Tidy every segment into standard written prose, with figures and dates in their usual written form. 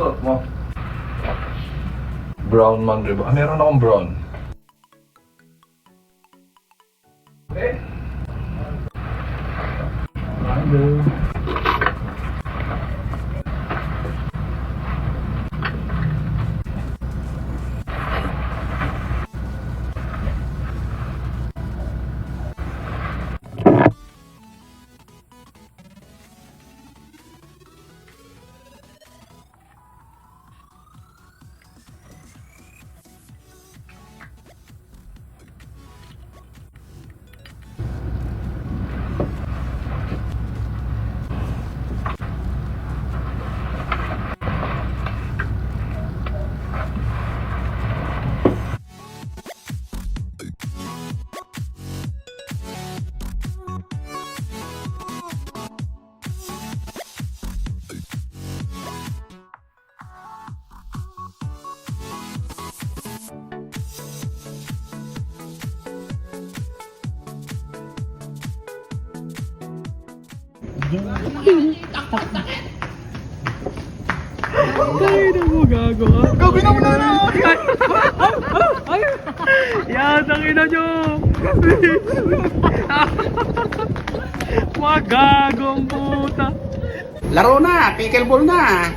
suot mo? Brown man rin ba? Ah, meron akong brown. Okay. Hello. Tayo na mo gago ha? Gago na mo na na! Yan, tangin na nyo! Mga gagong puta! Laro na, pickleball na.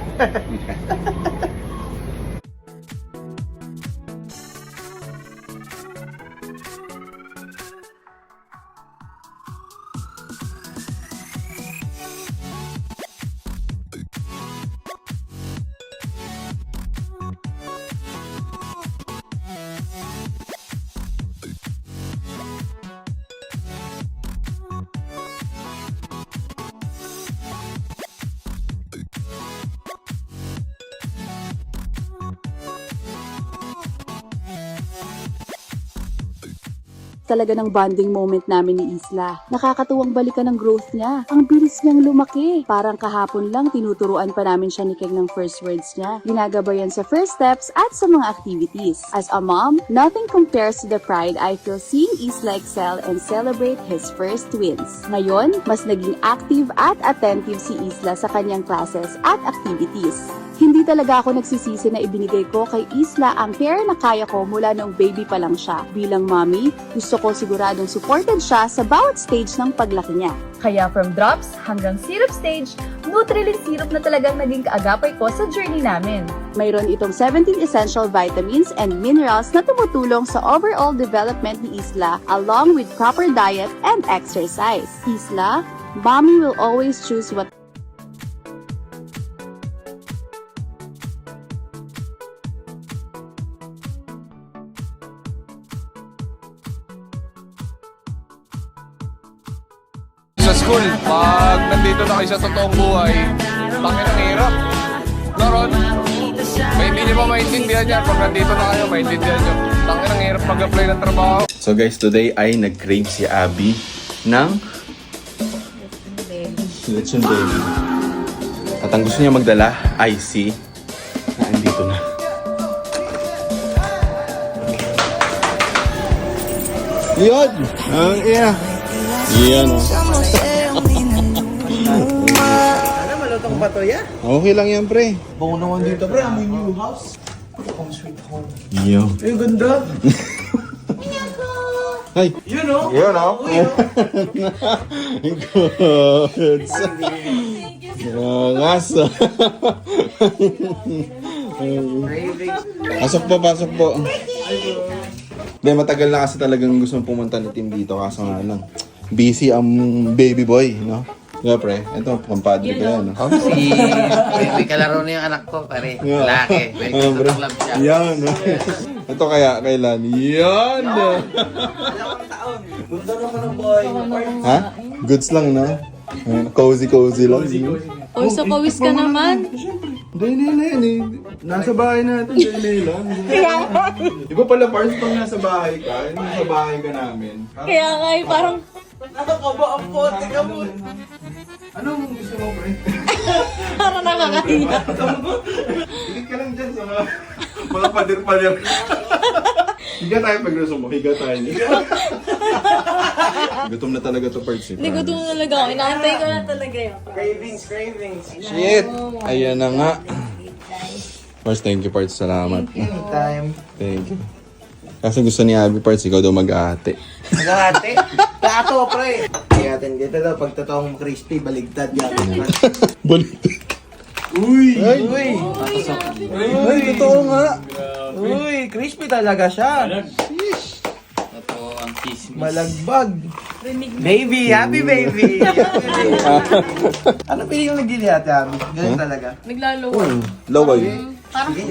Talaga ng bonding moment namin ni Isla. Nakakatuwang balikan ng growth niya. Ang bilis niyang lumaki. Parang kahapon lang tinuturuan pa namin siya ni Keng ng first words niya. Ginagabayan sa first steps at sa mga activities. As a mom, nothing compares to the pride I feel seeing Isla excel and celebrate his first wins. Ngayon, mas naging active at attentive si Isla sa kanyang classes at activities. Hindi talaga ako nagsisisi na ibinigay ko kay Isla ang care na kaya ko mula noong baby pa lang siya. Bilang mommy, gusto ko siguradong supported siya sa bawat stage ng paglaki niya. Kaya from drops hanggang syrup stage, Nutrilin syrup na talagang naging kaagapay ko sa journey namin. Mayroon itong 17 essential vitamins and minerals na tumutulong sa overall development ni Isla along with proper diet and exercise. Isla, mommy will always choose what Sa school, pag nandito na kayo sa totoong buhay, bakit ang hirap? Naron, may hindi nyo ba maintindihan yan? Pag nandito na kayo, maintindihan nyo. Bakit ang hirap mag-apply ng trabaho? So guys, today ay nag-crave si Abby ng lechon baby. At ang gusto niya magdala ay si andito na. Yun! Ang iya! Yan o. Ano, malutong pa to yan? Okay lang yan, pre. Bango naman dito, pre. Amoy new house. Home sweet home. Yo. Ay, ganda. Ay! Yun, oh. Yun o. Good. Ngasa. Pasok po, pasok po. Hindi, matagal na kasi talagang gusto pumunta ni Tim dito kaso nga lang. Busy ang baby boy, no? Nga pre, ito, pampadre ko yan, no? Oh, may kalaro na yung anak ko, pare. Laki. May club siya. Yan, no? Ito kaya, kailan? Yan! Ganda naman ang boy. Ha? Goods lang, no? Cozy lang. Uy, so pawis ka naman. Dahil na yan eh. Nasa bahay natin, dahil lang. Iba pala parts pag nasa bahay ka, nasa bahay ka namin. Kaya nga parang Nakakaba ang pote ka mo. Anong gusto mo, pre? parang nakakahiya. Higit ka lang dyan sa mga padir-padir. Higa tayo pag gusto mo, higa tayo. Gutom na talaga to parts eh. Hindi ko doon talaga ako. Inaantay ko na talaga yun. Cravings. Shit! Ayan na nga. Parts, thank you, Parts. Salamat. Anytime. Thank you. Kasi gusto ni Abby, Parts, ikaw daw mag-ate. Nag-ate. Plato, pre. Kaya natin dito daw, pag totoong crispy, baligtad yan. Baliktad. Uy! Ay! Uy! Uy, totoo nga. Uy, crispy talaga siya. Ito ang chismis. Malagbag. Baby, happy baby. Happy baby. Ano pili yung nagdili ate, Abby? Ganun talaga. Laway.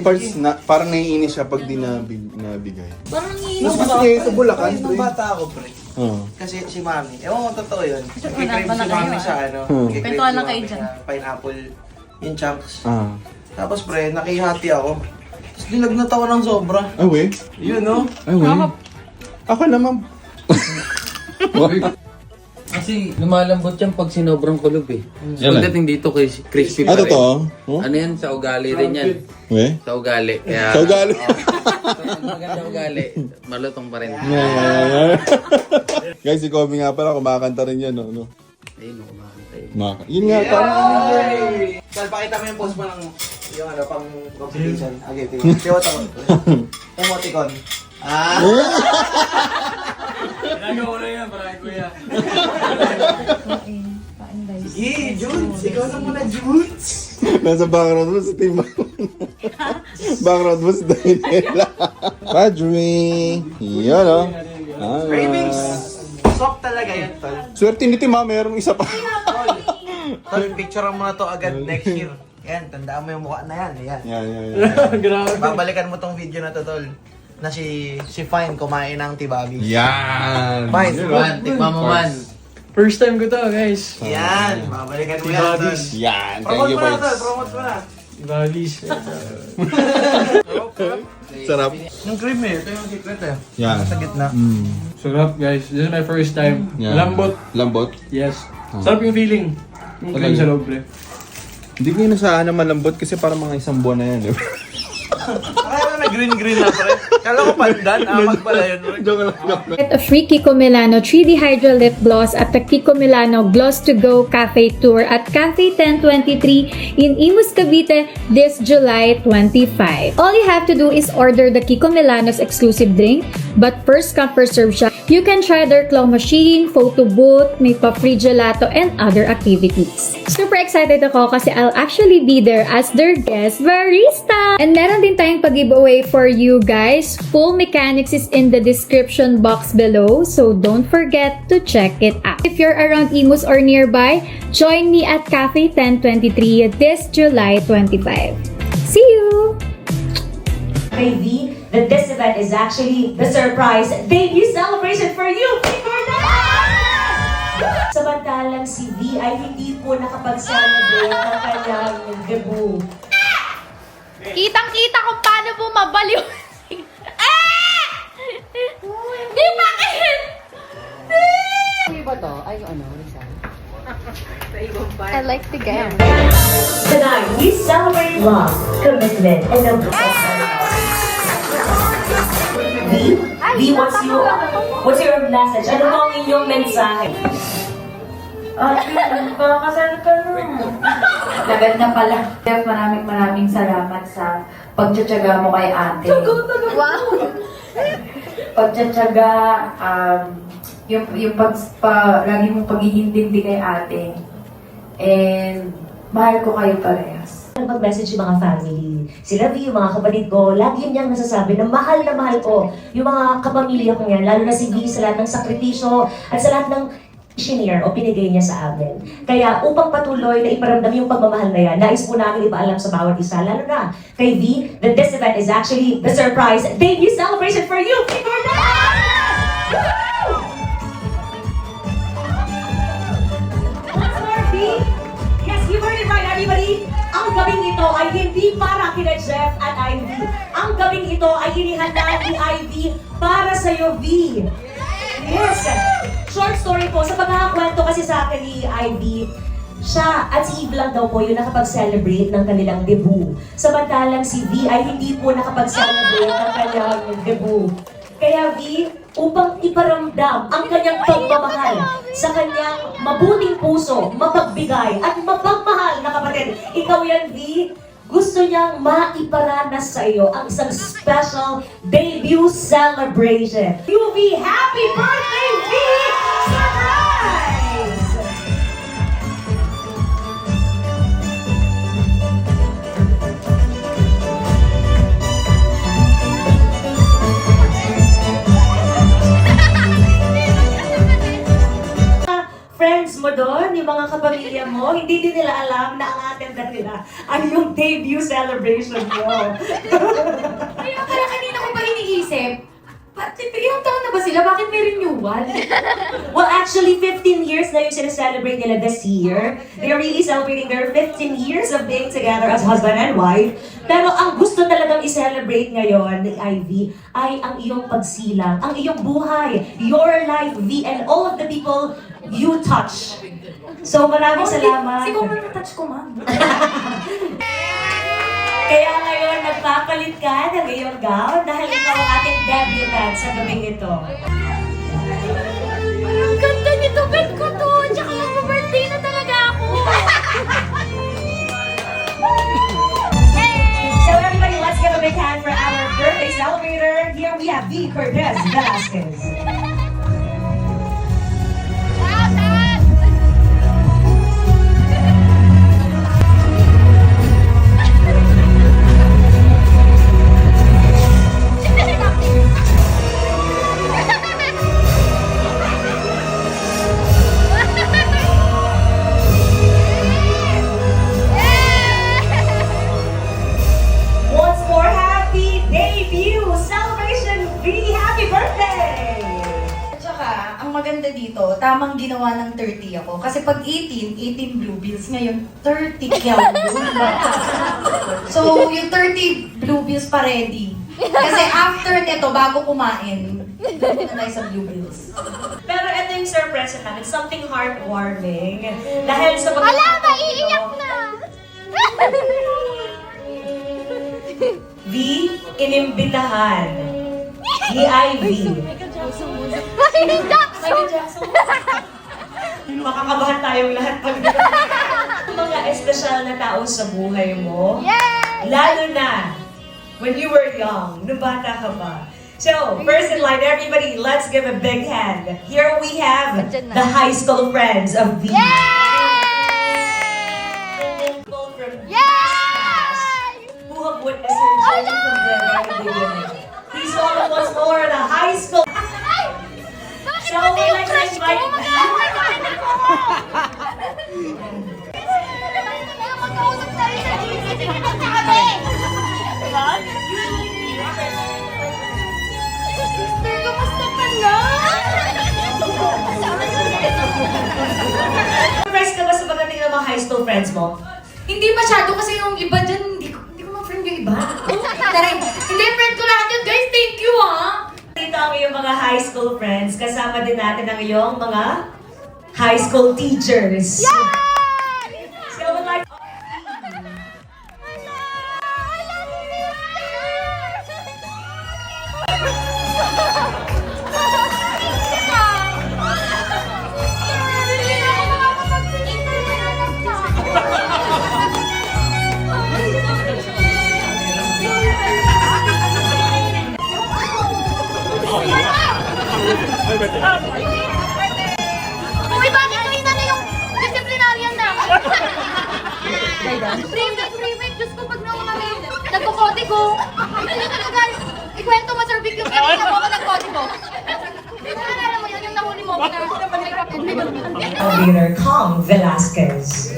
Parts, parang naiinis siya pag di nabigay. Mas gusto niya ito Bulacan, Nung pre. bata ako, pre. Oo. Kasi si Mami, ewan ko totoo yun. Nag-crave si Mami sa ano. Nag-crave Kwentuhan si lang kayo Mami dyan. na pineapple, yung chunks. Ah. Tapos pre, nakihati ako. Tapos nilagnat ako ng sobra. Ay, we? Yun, no? Ay, we? Ako naman. Kasi lumalambot yan pag sinobrang kulob eh. Yan Pagdating dito kay crispy Ah, pa rin. totoo? Oh? Ano yan? Sa ugali rin yan. We? Sa ugali. Kaya, Sa ugali. Pag maganda ugali, malutong pa rin. Guys, si Kobe nga pala, kumakanta rin yan, no? Ayun, kumakanta yun. Yun nga, parang... Sal, pakita mo yung post mo ng yung ano, pang competition. Okay, tingnan. Siwat ako. Emoticon. Ah! Ginagawa na yan, parang kuya. Sige, Jules! Ikaw na muna, Jules! Nasa background mo sa team. Background mo si Daniela. Padre! Yan, oh. Cravings! Soft talaga yan, tol. Swerte ni Tim, ha? Merong isa pa. Tol, picture mo na to agad next year. Yan, tandaan mo yung mukha na yan. Yan. Yan. Grabe. Babalikan mo tong video na to, tol. Na si Fine kumain ng tibabi. Yan! Fine, Man, tikman mo man. First time ko to, guys. Yan, babalikan mo yan, tol. Tibabis. Yan! Thank Promote you, mo na, tol. Parts. Promote mo na. Ibagis. Sarap. Yung cream eh, ito yung secret eh. Yan. Sa gitna. Sarap, guys. This is my first time. Yan. Lambot. Lambot? Yes. Sarap yung feeling. Yung cream sa loob, pre. Hindi ko inasahan na malambot kasi parang mga isang buwan na yan. Kaya na green na pre. Kala ko pandan, amag pala yun. Pre. Joke lang. Get a free Kiko Milano 3D Hydro Lip Gloss at the Kiko Milano Gloss to Go Cafe Tour at Cafe 1023 in Imus, Cavite this July 25. All you have to do is order the Kiko Milano's exclusive drink, but first come first serve siya. You can try their claw machine, photo booth, may pa-free gelato, and other activities. Super excited ako kasi I'll actually be there as their guest barista! And meron din tayong pag-giveaway for you guys. Full mechanics is in the description box below, so don't forget to check it out. If you're around Imus or nearby, join me at Cafe 1023 this July 25. See you! Baby, that this event is actually the surprise debut celebration for you, Samantalang si V ay hindi po nakapag-celebrate ng kanyang debut. Kitang-kita kung paano bumabaliw. Di bakit? I like the gown. Tonight, we celebrate love, commitment, and the V, what's your message? Ano po ang inyong mensahe? Pakakasal ka nun. Maganda pala. Maraming salamat sa pagtsatsaga mo kay ate. Wow! Pagtsatsaga, yung lagi mong paghihintindi kay ate. And mahal ko kayo parehas. Mag-message yung mga family. Sila V, yung mga kapatid ko, lagi niyang nasasabi na mahal ko yung mga kapamilya ko niyan, lalo na si V sa lahat ng sakripisyo at sa lahat ng shinare o pinigay niya sa amin. Kaya upang patuloy na iparamdam yung pagmamahal na yan, nais po namin ipaalam sa bawat isa, lalo na kay V, that this event is actually the surprise debut celebration for you! Once more, V! Yes, you heard it right, everybody! Ang gabing ito ay hindi para kina Jeff at Ivy. Ang gabing ito ay inihanda ni Ivy para sa'yo, V. Yes! Short story po, sa pagkakakwento kasi sa akin ni Ivy, siya at si Eve lang daw po yung nakapag-celebrate ng kanilang debut. Samantalang si V ay hindi po nakapag-celebrate ng kanyang debut. Kaya V, upang iparamdam ang kanyang pagmamahal sa kanyang mabuting puso, mapagbigay at mapagmahal na kapatid. Ikaw yan, V. gusto niyang maiparanas sa iyo ang isang special debut celebration. UV, happy birthday, V! Surprise! Friends mo doon, yung mga kapamilya mo, hindi din nila alam na ang attendant nila ang yung debut celebration mo. Kaya kanina ko pa iniisip, ilang taon na ba sila? Bakit may renewal? Well, actually, 15 years na yung sineselebrate nila this year. They're really celebrating their 15 years of being together as husband and wife. Pero ang gusto talagang i-celebrate ngayon ni Ivy ay ang iyong pagsilang, ang iyong buhay, your life, V, and all of the people you touch. So, maraming salamat. Siguro na-touch ko, ma'am. Kaya ngayon, nagpapalit ka ng iyong gown dahil ikaw ang ating debutant sa gabing ito. Ang ganda nito, bet ko to. Tsaka mag-birthday na talaga ako. So everybody, let's give a big hand for our birthday celebrator. Here we have V. Cortez Velasquez. Once more, happy debut celebration, V. Happy birthday! Tsaka, ang maganda dito, tamang ginawa ng 30 ako. Kasi pag 18 blue bills. Ngayon, 30 Kelvin. So, yung 30 blue bills pa ready. Kasi after nito, bago kumain, doon na tayo sa blue bills. Pero ito yung surprise namin, something heartwarming. Dahil sa pagkakataon maiiyak na! V, inimbitahan ni Ivy. Michael Jackson. Makakabahan tayong lahat pag mga espesyal na tao sa buhay mo. Lalo na when you were young, nung bata ka pa. So, first in line, everybody, let's give a big hand. Here we have the high school friends of V. People from who have witnessed her journey from the very beginning. Please welcome once more the high school. So, we'd like to invite Sister, kamusta ka na? Surprise ka ba sa pagdating ng mga high school friends mo? Hindi masyado kasi yung iba dyan, hindi ko ma-friend yung iba. Hindi, friend ko lahat yun. Guys, thank you Dito ang iyong mga high school friends. Kasama din natin ang iyong mga high school teachers. So, we'd like Uy, bakit kanina na yung disciplinarian na? Private, Diyos ko, pag kami nagkukote ko. Ano guys, ikwento mo, Sir Vic, yung kanina mo ako nagkote ko. Naalala mo yun, yung nahuli mo ako na Leader Kong Velasquez.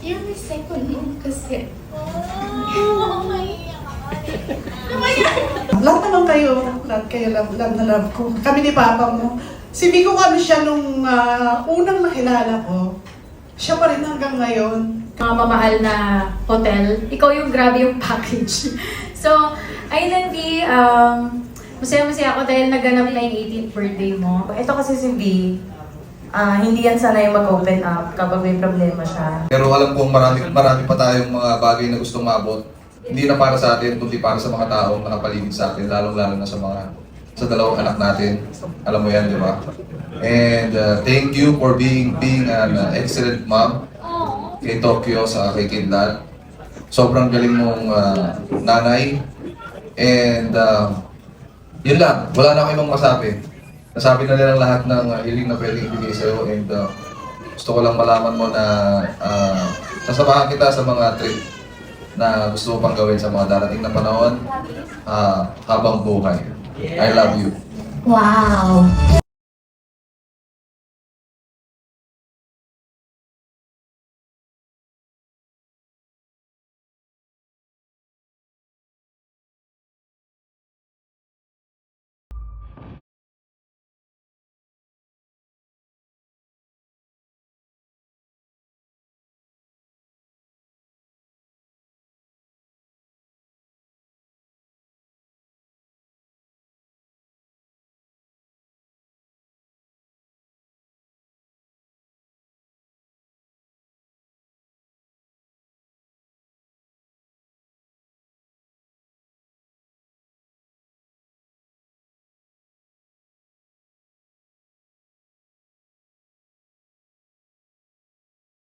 Yung second mo kasi. Lahat naman kayo, love na love ko. Kami ni Papa mo. Si Vico kami siya nung unang nakilala ko. Siya pa rin hanggang ngayon. mga mamahal na hotel. Ikaw yung grabe yung package. So, ayun V, masaya-masaya ako dahil naganap na yung 18th birthday mo. Ito kasi si V, hindi yan sanay mag-open up kapag may problema siya. Pero alam kong marami pa tayong mga bagay na gustong maabot. Hindi na para sa atin, kundi para sa mga taong nakapaligid sa atin, lalong-lalo na sa dalawang anak natin. Alam mo yan, di ba? And thank you for being an excellent mom kay Tokyo sa kay Kidlat. Sobrang galing mong nanay. And yun lang, wala na akong ibang masabi. Nasabi na nilang lahat ng hiling na pwedeng ibigay sa'yo. And gusto ko lang malaman mo na sasamahan kita sa mga trip na gusto mo pang gawin sa mga darating na panahon habang buhay. I love you. Wow!